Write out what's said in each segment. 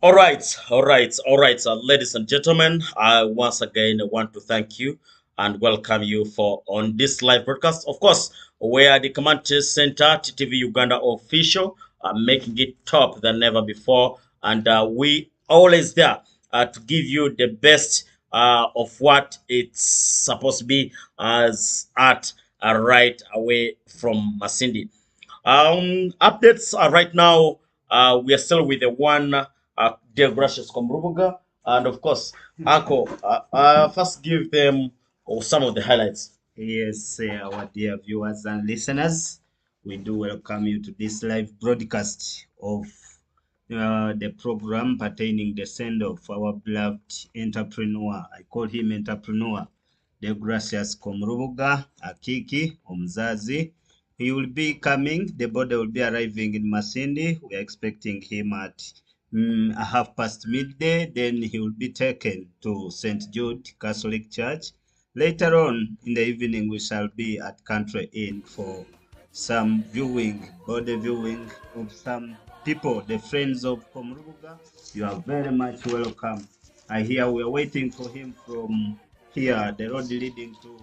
All right. So, ladies and gentlemen, I once again want to thank you and welcome you for on this live broadcast. Of course, we are the Command Center, TTV Uganda official, making it top than ever before, and we always there to give you the best of what it's supposed to be as at right away from Masindi. Updates right now. We are still with the one DEOGRATIUS KOMURUBUGA, and of course, Uncle. First, give them some of the highlights. Yes, our dear viewers and listeners, we do welcome you to this live broadcast of the program pertaining the send of our beloved entrepreneur. I call him entrepreneur, DEOGRATIUS KOMURUBUGA AKIIKI Omuzazi. He will be coming, the body will be arriving in Masindi. We are expecting him at 1/2 midday. Then he will be taken to St. Jude Catholic Church. Later on in the evening, we shall be at Country Inn for some body viewing of some people, the friends of Komurubuga. You are very much welcome. I hear we are waiting for him from here, the road leading to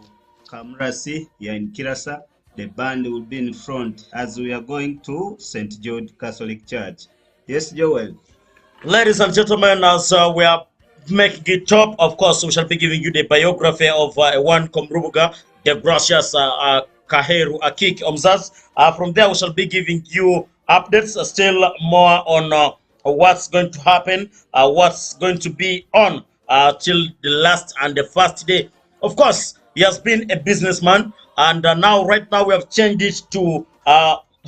Kamrasi, here in Kirasa. The band will be in front as we are going to St. Jude Catholic Church. Yes, Joel. Ladies and gentlemen, as we are making it top, of course, we shall be giving you the biography of one Komrubuga, DEOGRATIUS Kaheru Akik Omzaz. From there, we shall be giving you updates, still more on what's going to happen, what's going to be on till the last and the first day. Of course, he has been a businessman, and right now, we have changed it to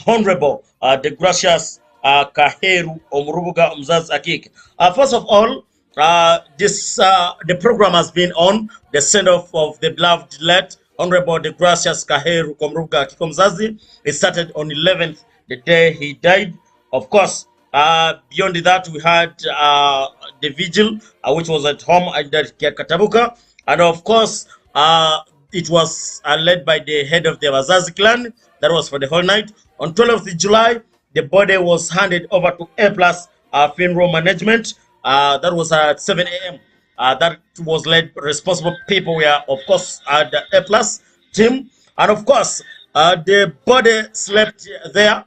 Honorable DEOGRATIUS Kaheru Omurubuga Umzaz Akik. First of all, the program has been on the send-off of the beloved late Honorable DEOGRATIUS Kaheru Omurubuga Akik Umzazi. It started on 11th, the day he died. Of course, beyond that, we had the vigil, which was at home at Katabuka, and of course, it was led by the head of the Wazazi clan. That was for the whole night. On 12th July, the body was handed over to A Plus funeral management. That was at 7 a.m. That was led. Responsible people were, of course, the A Plus team, and of course, the body slept there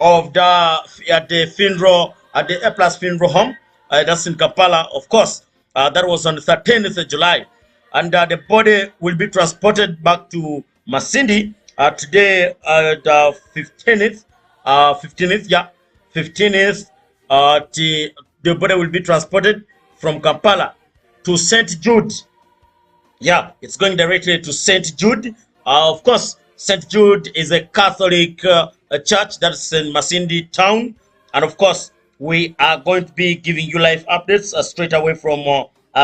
of at the funeral at the A Plus funeral home. That's in Kampala, of course. That was on the 13th of July, and the body will be transported back to Masindi today, the 15th. 15th. The body will be transported from Kampala to St. Jude. Yeah, it's going directly to St. Jude. Of course, St. Jude is a Catholic church that's in Masindi town. And of course, we are going to be giving you live updates straight away from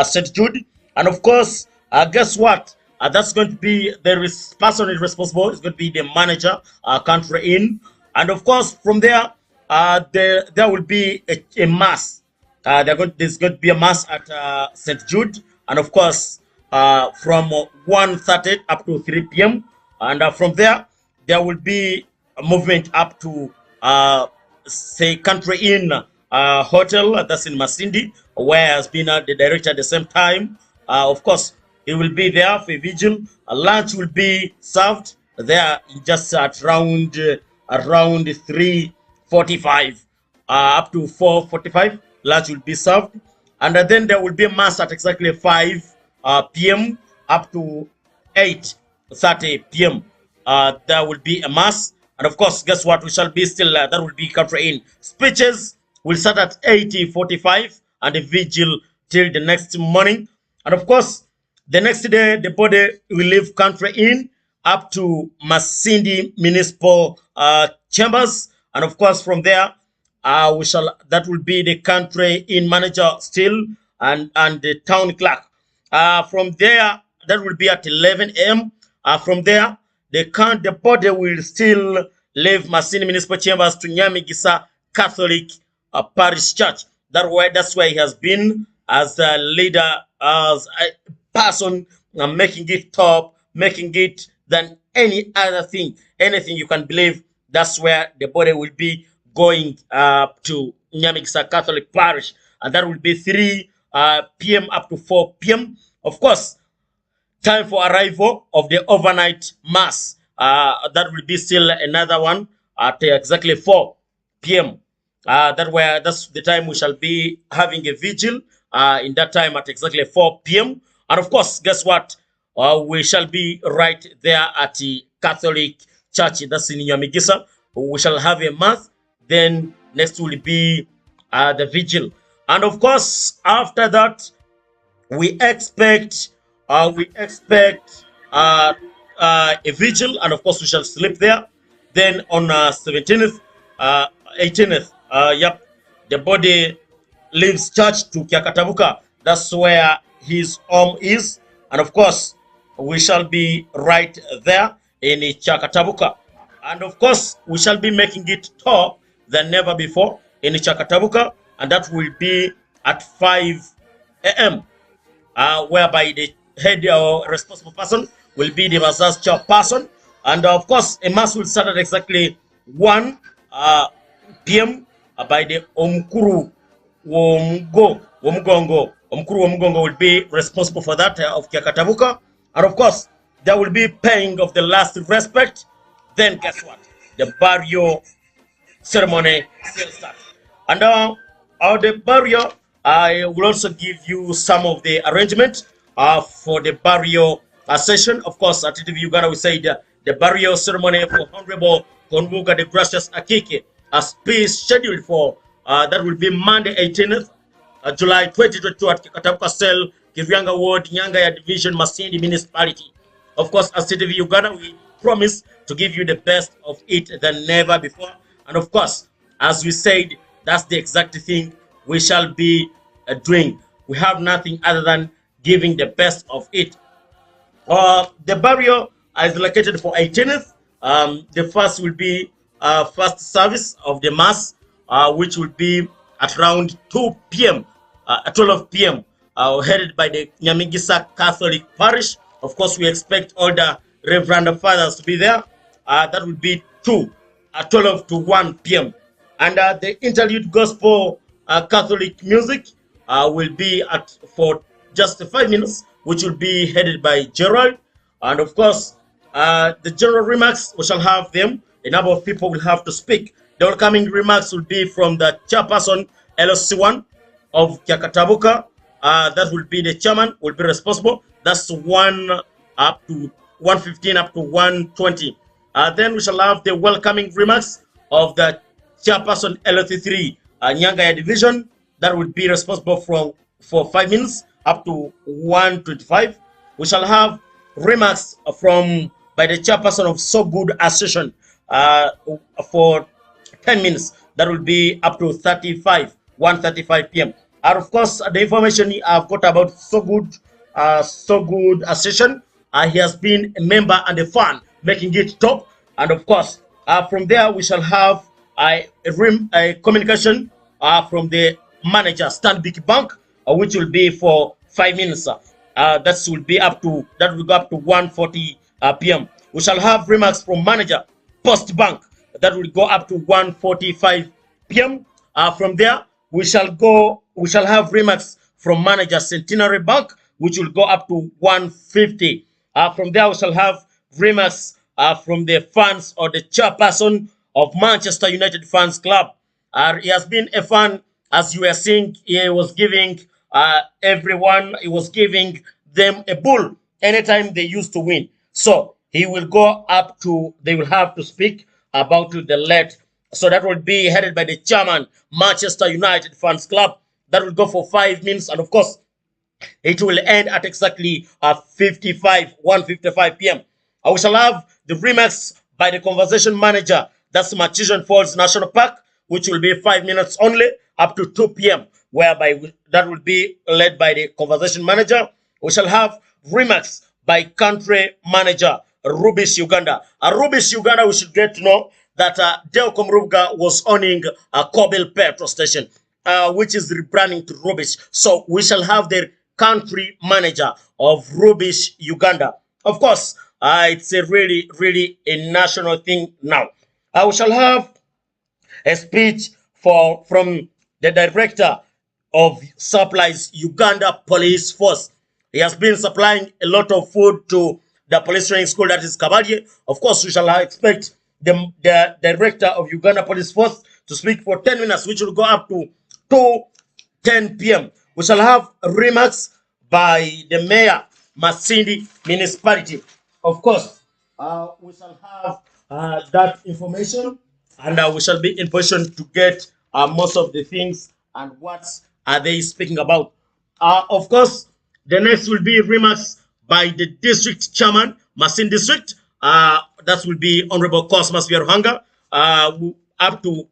St. Jude. And of course, guess what? That's going to be the person responsible. It's going to be the manager, Country Inn. And of course, from there, there will be a mass. There's going to be a mass at St. Jude, and of course, from 1:30 up to 3 p.m. And from there, there will be a movement up to say Country Inn Hotel. That's in Masindi, where has been the director at the same time. Of course, he will be there for a vigil. Lunch will be served there just at around 3:45 up to 4:45. Lunch will be served, and then there will be a mass at exactly 5 p.m. up to 8:30 p.m. There will be a mass, and of course, guess what? We shall be still that will be Country Inn. Speeches will start at 8:45 and the vigil till the next morning, and of course, the next day the body will leave Country Inn up to Masindi Municipal Chambers, and of course from there that will be the Country Inn manager still and the town clerk. From there, that will be at 11 a.m. From there, the body will still leave Masindi Municipal Chambers to Nyamigisa Catholic Parish Church. That's where he has been as a leader, as a person making it top, making it than any other thing, anything you can believe. That's where the body will be going to Nyamigisa Catholic Parish, and that will be 3 p.m. up to 4 p.m. Of course, time for arrival of the overnight mass. That will be still another one at exactly 4 p.m. That's the time we shall be having a vigil. In that time at exactly 4 p.m. And of course, guess what? We shall be right there at the Catholic Church. That's in Nyamigisa. We shall have a mass. Then next will be the vigil, and of course after that we expect a vigil, and of course we shall sleep there. Then on 17th, 18th, yep, the body leaves church to Kyakatabuka. That's where his home is, and of course we shall be right there in Kyakatabuka, and of course we shall be making it taller than never before in Kyakatabuka, and that will be at 5 a.m. Whereby the head or responsible person will be the Bazaar's chairperson, and of course a mass will start at exactly 1 p.m. By the Omkuru Womugongo. Omkuru Womugongo will be responsible for that of Kyakatabuka, and of course there will be paying of the last respect. Then guess what? The burial ceremony still starts. And the burial, I will also give you some of the arrangement for the burial session. Of course, at TUVI Uganda, we say the burial ceremony for Honorable Komrubuga DEOGRATIUS AKIIKI as scheduled for that will be Monday 18th July 2022 at Katabuka Cell, Kivyanga Ward, Nyangaya Division, Masindi Municipality. Of course, as TUVI Uganda, we promise to give you the best of it than never before. And of course, as we said, that's the exact thing we shall be doing. We have nothing other than giving the best of it. The burial is located for 18th. The first will be first service of the mass, which will be at around 2 p.m. 12 p.m. Headed by the Nyamigisa Catholic Parish. Of course, we expect all the Reverend Fathers to be there. That will be 12 to 1 p.m. And the interlude gospel Catholic music will be for just 5 minutes, which will be headed by Gerald. And of course, the general remarks, we shall have them. A number of people will have to speak. The upcoming remarks will be from the chairperson, LOC1 of Kyakatabuka. That will be the chairman, will be responsible. That's 1 up to 115 up to 120. Then we shall have the welcoming remarks of the chairperson LOC3 Nyangaya Division. That will be responsible for 5 minutes up to 125. We shall have remarks by the chairperson of So Good Association for 10 minutes. That will be up to 1:35 p.m. And of course, the information I've got about So Good Association, he has been a member and a fan, making it top. And of course, from there we shall have a communication from the manager, Stanbic Bank, which will be for 5 minutes. That will go up to 1:40 p.m. We shall have remarks from manager, Post Bank. That will go up to 1:45 p.m. From there, we shall have remarks from manager, Centenary Bank, which will go up to 1:50. From there, we shall have remarks from the fans or the chairperson of Manchester United Fans Club. He has been a fan, as you are seeing. He was giving them a bull anytime they used to win. So they will have to speak about the late. So that will be headed by the chairman, Manchester United Fans Club. That will go for 5 minutes, and of course, it will end at exactly 1:55 p.m. We shall have the remarks by the conversation manager. That's Machison Falls National Park, which will be 5 minutes only up to 2 p.m. Whereby that will be led by the conversation manager. We shall have remarks by country manager, Rubis Uganda. Rubis Uganda, we should get to know that Deo Komrubuga was owning a Kobil petrol station, which is rebranding to Rubis. So we shall have the country manager of Rubis Uganda. Of course, it's a really a national thing now. We shall have a speech from the director of supplies Uganda Police Force. He has been supplying a lot of food to the police training school, that is Kabaye. Of course, we shall expect the director of Uganda Police Force to speak for 10 minutes, which will go up to 2:10 p.m. We shall have remarks by the mayor, Masindi municipality. Of course, we shall have that information, and we shall be in position to get most of the things and what are they speaking about. Of course, the next will be remarks by the district chairman, Masin District. That will be Honorable Cosmas Vieruhanga, up to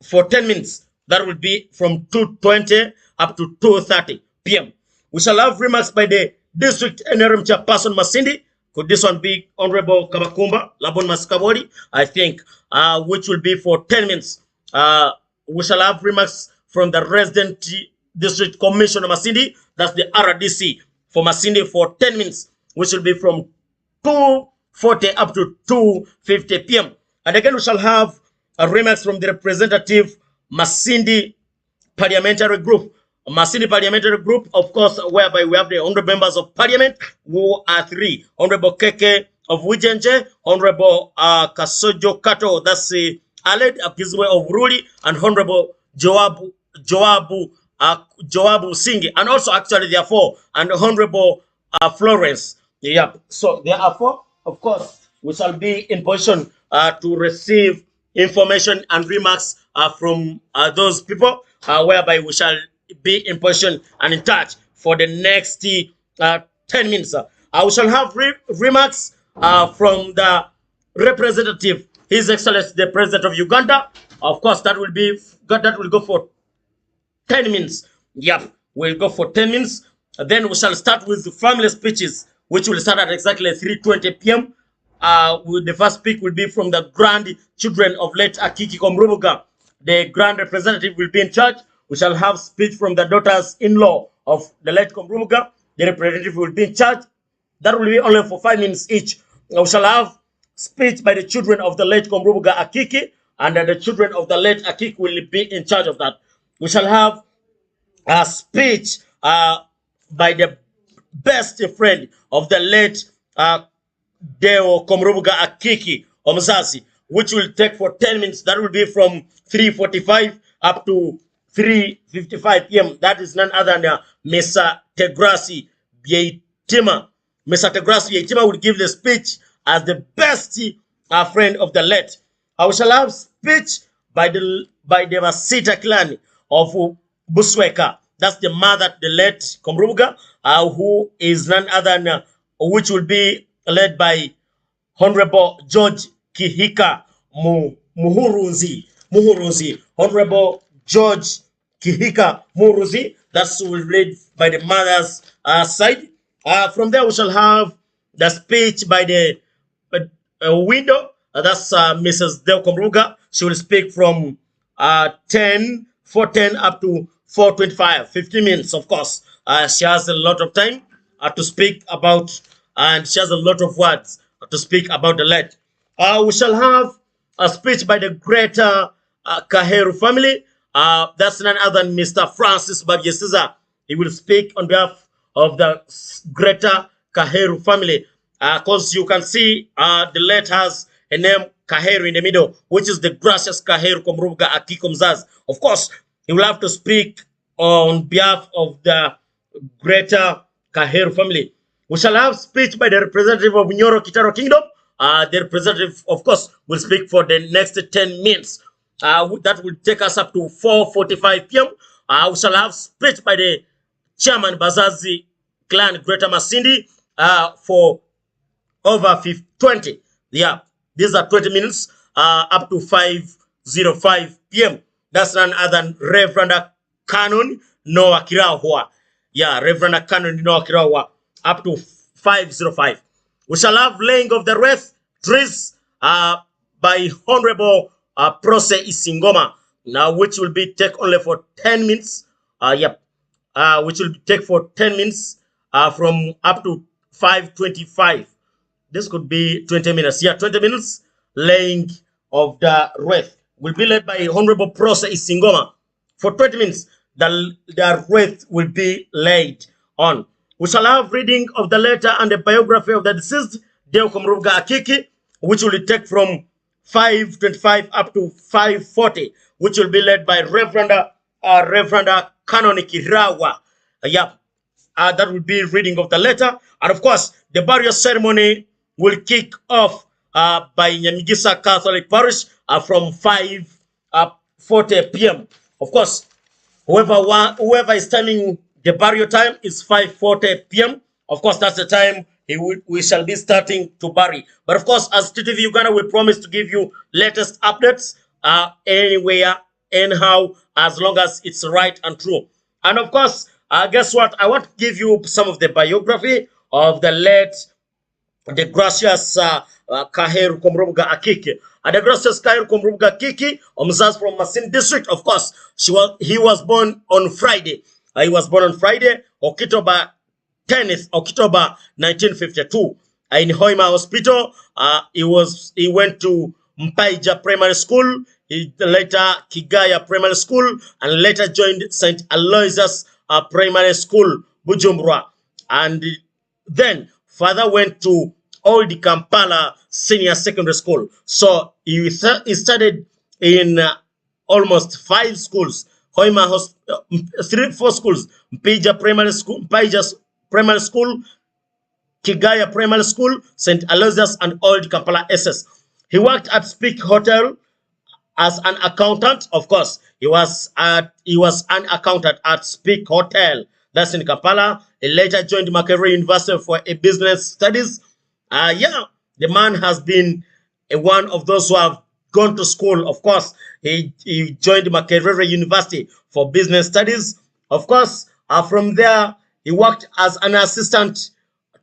for 10 minutes. That will be from 2:20 up to 2:30 p.m. We shall have remarks by the district NRM chairperson Masindi. Could this one be Honorable Kabakumba Labon Maskabori? I think, which will be for 10 minutes. We shall have remarks from the resident district commissioner Masindi. That's the RDC for Masindi for 10 minutes, which will be from 2:40 up to 2:50 p.m. And again, we shall have a remarks from the representative Masindi Parliamentary Group. Masindi Parliamentary Group, of course, whereby we have the honorable members of parliament, who are three. Honorable Keke of Wijenje, Honorable Kasojo Kato, that's the Aled Akizwe of Ruli, and Honorable Joabu Singi, and also actually there are four, and Honorable Florence. Yeah, so there are four. Of course, we shall be in position to receive information and remarks from those people, whereby we shall be in position and in touch for the next 10 minutes. We shall have remarks from the representative, His Excellency the President of Uganda. Of course, that will go for 10 minutes. Yep, we'll go for 10 minutes. Then we shall start with the family speeches, which will start at exactly 3:20 p.m. The first speak will be from the grandchildren of late Akiki Komurubuga. The grand representative will be in charge. We shall have speech from the daughters-in-law of the late Komurubuga. The representative will be in charge. That will be only for 5 minutes each. We shall have speech by the children of the late Komurubuga Akiki, and the children of the late Akiki will be in charge of that. We shall have a speech by the best friend of the late Deo Komurubuga Akiki Omzazi, which will take for 10 minutes. That will be from 3:45 up to 3:55 p.m. That is none other than Mr. Tegrasi Bietima. Mr. Tegrasi Bietima will give the speech as the best friend of the late. I shall have speech by the Masita clan of Busweka. That's the mother, the late Komurubuga, who is none other than, which will be led by Honorable George Kihika Muhurunzi. Honorable George Kihika Muruzi. That's will lead by the mother's side. From there, we shall have the speech by the window. That's Mrs. Deo Komurubuga. She will speak from 4:10 up to 4:25, 15 minutes, of course. She has a lot of time to speak about, and she has a lot of words to speak about the late. We shall have a speech by the greater Kaheru family. That's none other than Mr. Francis Babyesiza. He will speak on behalf of the greater Kaheru family. Because you can see the late has a name Kaheru in the middle, which is the gracious Kaheru Komurubuga Akiki Mzaz. Of course, he will have to speak on behalf of the greater Kaheru family. We shall have speech by the representative of Nyoro Kitaro Kingdom. The representative, of course, will speak for the next 10 minutes. That will take us up to 4:45 p.m. We shall have speech by the chairman Bazazi clan Greater Masindi for over 20. Yeah, these are 20 minutes up to 5:05 p.m. That's none other than Reverend Canon Noah Kirahua. Yeah, Reverend Canon Noah Kirahua up to 5:05. We shall have laying of the wreath trees by Honorable Prose Isingoma, now which will be take only for 10 minutes. Which will take for 10 minutes from up to 5:25. This could be 20 minutes. Yeah, 20 minutes laying of the wreath will be led by Honorable Prose Isingoma. for 20 minutes, the wreath will be laid on. We shall have reading of the letter and the biography of the deceased, Deo Komurubuga Akiki, which will take from 5:25 up to 5:40, which will be led by Reverend Canon Kirawa. Yeah, that will be reading of the letter. And of course, the burial ceremony will kick off by Nyamigisa Catholic Parish from 5:40 p.m. Of course, whoever is telling the burial time is 5:40 p.m. Of course, that's the time we shall be starting to bury. But of course, as TTV Uganda, we promise to give you latest updates anywhere, anyhow, as long as it's right and true. And of course, guess what? I want to give you some of the biography of the late, the gracious Kaheru Komurubuga Akiki. And the gracious Kaheru Komurubuga Akiki, Omzaz from Masin district, of course, he was born on Friday. He was born on Friday, October 10th, October 1952. In Hoima Hospital, he went to Mpaija Primary School, later Kigaya Primary School, and later joined St. Aloysius Primary School, Bujumbura. And then father went to Old Kampala Senior Secondary School. So he studied in almost 5 schools. Hoima, 4 schools. Mpaija Primary School, Mpaija's Primary School, Kigaya Primary School, St. Aloysius, and Old Kampala SS. He worked at Speak Hotel as an accountant. Of course, he was an accountant at Speak Hotel. That's in Kampala. He later joined Makerere University for a business studies. Yeah, the man has been one of those who have gone to school. Of course, he joined Makerere University for business studies. Of course, from there, he worked as an assistant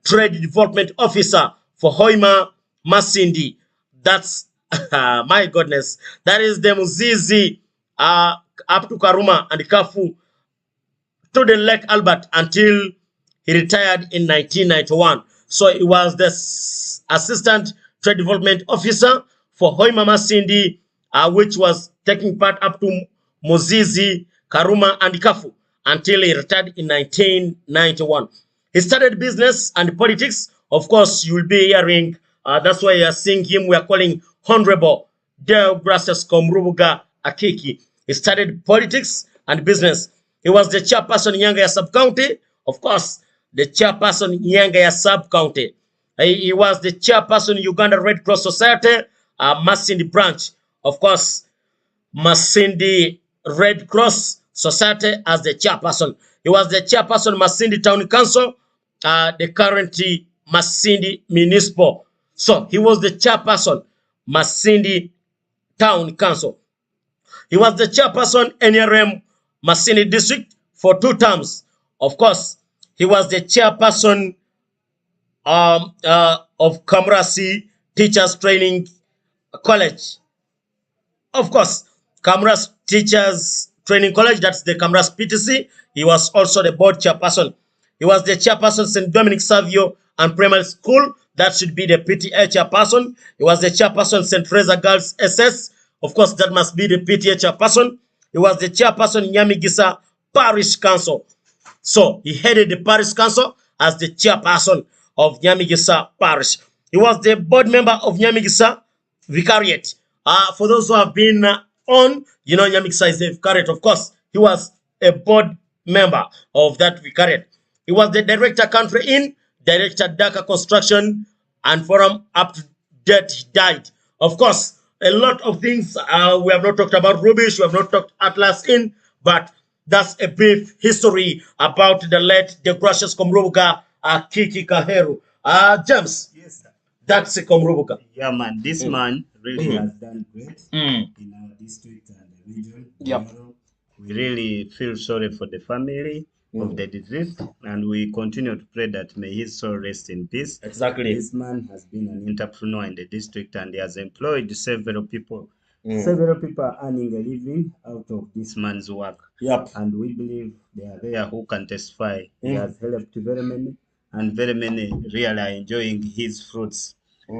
trade development officer for Hoima Masindi. That's, my goodness, that is the Muzizi up to Karuma and Kafu to the Lake Albert until he retired in 1991. So he was the assistant trade development officer for Hoima Masindi, which was taking part up to Muzizi, Karuma, and Kafu until he retired in 1991. He started business and politics. Of course, you will be hearing, that's why you are seeing him, we are calling Honorable DEOGRATIUS Komurubuga Akiki. He started politics and business. He was the chairperson Nyangaya Sub-County. Of course, the chairperson Nyangaya Sub-County. He was the chairperson Uganda Red Cross Society, Masindi branch. Of course, Masindi Red Cross Society as the chairperson. He was the chairperson Masindi Town Council, the current Masindi Municipal. So he was the chairperson Masindi Town Council. He was the chairperson NRM Masindi District for 2 terms. Of course, he was the chairperson of Kamrasi Teachers Training College. Of course, Kamras Teachers Training College, that's the Kamras PTC. He was also the board chairperson. He was the chairperson St. Dominic Savio and Primary School. That should be the PTA chairperson. He was the chairperson St. Teresa Girls SS. Of course, that must be the PTA chairperson. He was the chairperson Nyamigisa Parish Council. So he headed the Parish Council as the chairperson of Nyamigisa Parish. He was the board member of Nyamigisa Vicariate. For those who have been on, you know, Nyamigisa is a vicariate. Of course, he was a board member of that vicariate. He was the director country in, director Dhaka Construction and Forum up to date. He died. Of course, a lot of things we have not talked about rubbish, we have not talked Atlas in, but that's a brief history about the late DEOGRATIUS Komurubuga Akiki Kaheru. James, Yes, sir. that's a Komurubuga. Yeah, man, this man really has done great in our district and the region. Yep. We really feel sorry for the family of the deceased, and we continue to pray that may his soul rest in peace. Exactly. This man has been an entrepreneur in the district, and he has employed several people. Several people are earning a living out of this man's work. Yep. And we believe they are there who can testify. He has helped very many, and very many really are enjoying his fruits.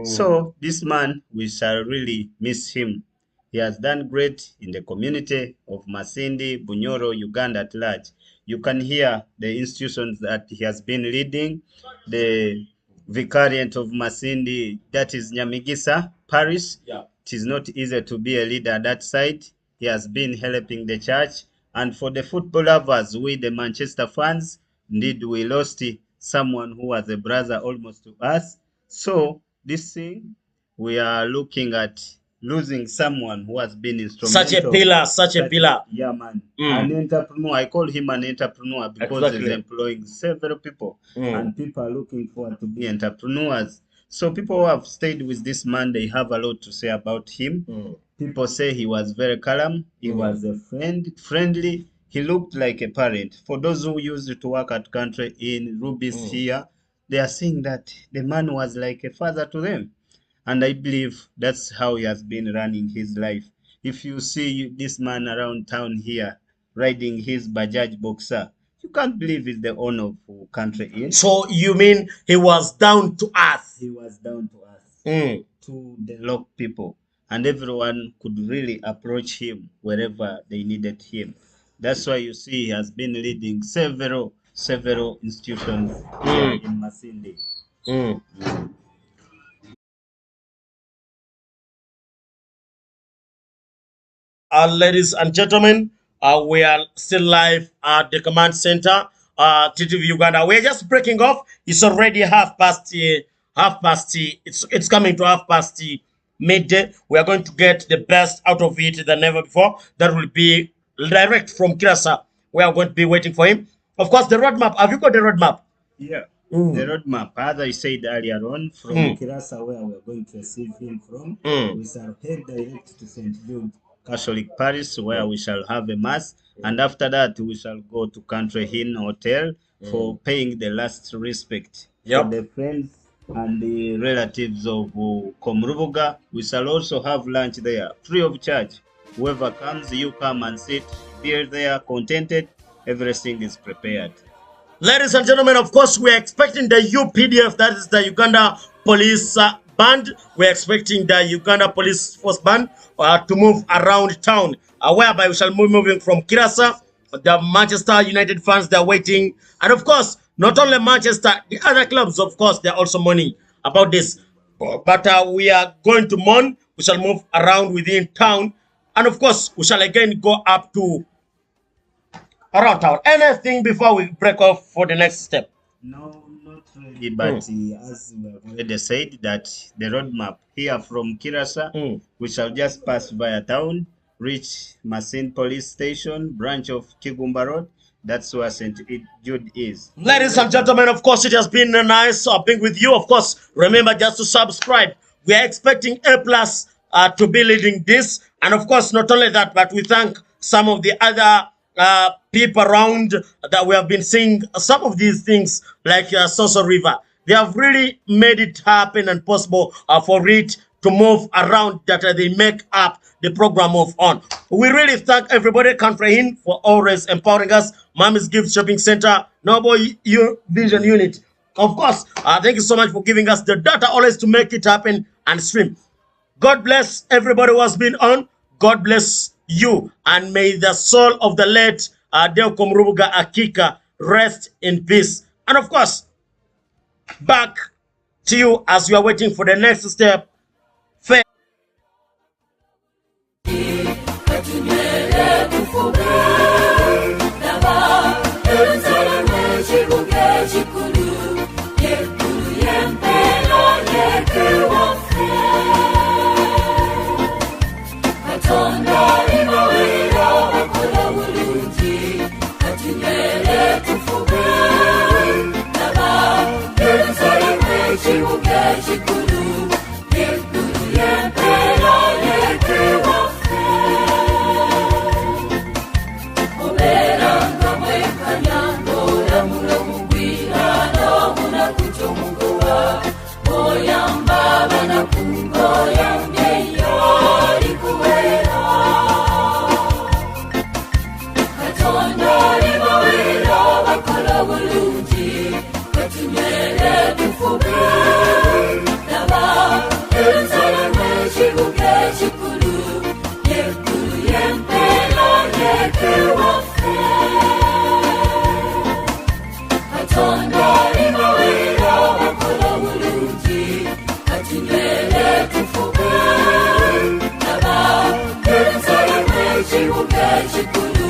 So this man, we shall really miss him He has done great in the community of Masindi, Bunyoro, Uganda at large. You can hear the institutions that he has been leading. The vicariate of Masindi, that is Nyamigisa Parish. Yeah. It is not easy to be a leader at that side. He has been helping the church. And for the football lovers, we the Manchester fans, indeed we lost someone who was a brother almost to us. So this thing, we are looking at losing someone who has been instrumental. Such a pillar. Yeah, man. An entrepreneur. I call him an entrepreneur because he's employing several people. And people are looking forward to be entrepreneurs. So people who have stayed with this man, they have a lot to say about him. People say he was very calm. He was a friendly. He looked like a parent. For those who used to work at country in Ruby's here, they are saying that the man was like a father to them. And I believe that's how he has been running his life. If you see this man around town here riding his Bajaj Boxer, you can't believe he's the owner of country in. So you mean he was down to earth? He was down to earth, to the local people, and everyone could really approach him wherever they needed him. That's why you see he has been leading several institutions here in Masindi. Ladies and gentlemen, we are still live at the command center, TUVI Uganda. We're just breaking off. It's already half past. It's coming to half past midday. We are going to get the best out of it than ever before. That will be direct from Kirasa. We are going to be waiting for him. Of course, the roadmap. Have you got the roadmap? Yeah. The roadmap, as I said earlier on, from Kirasa, where we are going to receive him from, we shall head direct to St. Jude Catholic Parish, where we shall have a mass, and after that we shall go to Country Inn Hotel for paying the last respect for the friends and the relatives of Komurubuga. We shall also have lunch there, free of charge. Whoever comes, you come and sit, be there, contented. Everything is prepared. Ladies and gentlemen, of course, we're expecting the UPDF, that is the Uganda Police Band. We're expecting the Uganda Police Force Band to move around town, whereby we shall be moving from Kirasa. The Manchester United fans, they're waiting. And of course, not only Manchester, the other clubs, of course, they're also mourning about this. But we are going to mourn. We shall move around within town. And of course, we shall again go up to around town. Anything before we break off for the next step? No, not really, but as we have already said, that the roadmap here from Kirasa, we shall just pass via town, reach Masin Police Station, branch of Kigumba Road. That's where St. Jude is. Ladies and gentlemen, of course, it has been nice being with you. Of course, remember just to subscribe. We are expecting A+ to be leading this. And of course, not only that, but we thank some of the other people around that we have been seeing some of these things like Soso River. They have really made it happen and possible for it to move around, that they make up the program move on. We really thank everybody, Country Inn, for always empowering us. Mommy's Gift Shopping Center, Noble Vision Unit. Of course, thank you so much for giving us the data always to make it happen and stream. God bless everybody who has been on. God bless you, and may the soul of the late DEOGRATIUS Komurubuga AKIIKI rest in peace. And of course, back to you as you are waiting for the next step. Jerusalem, Jerusalem,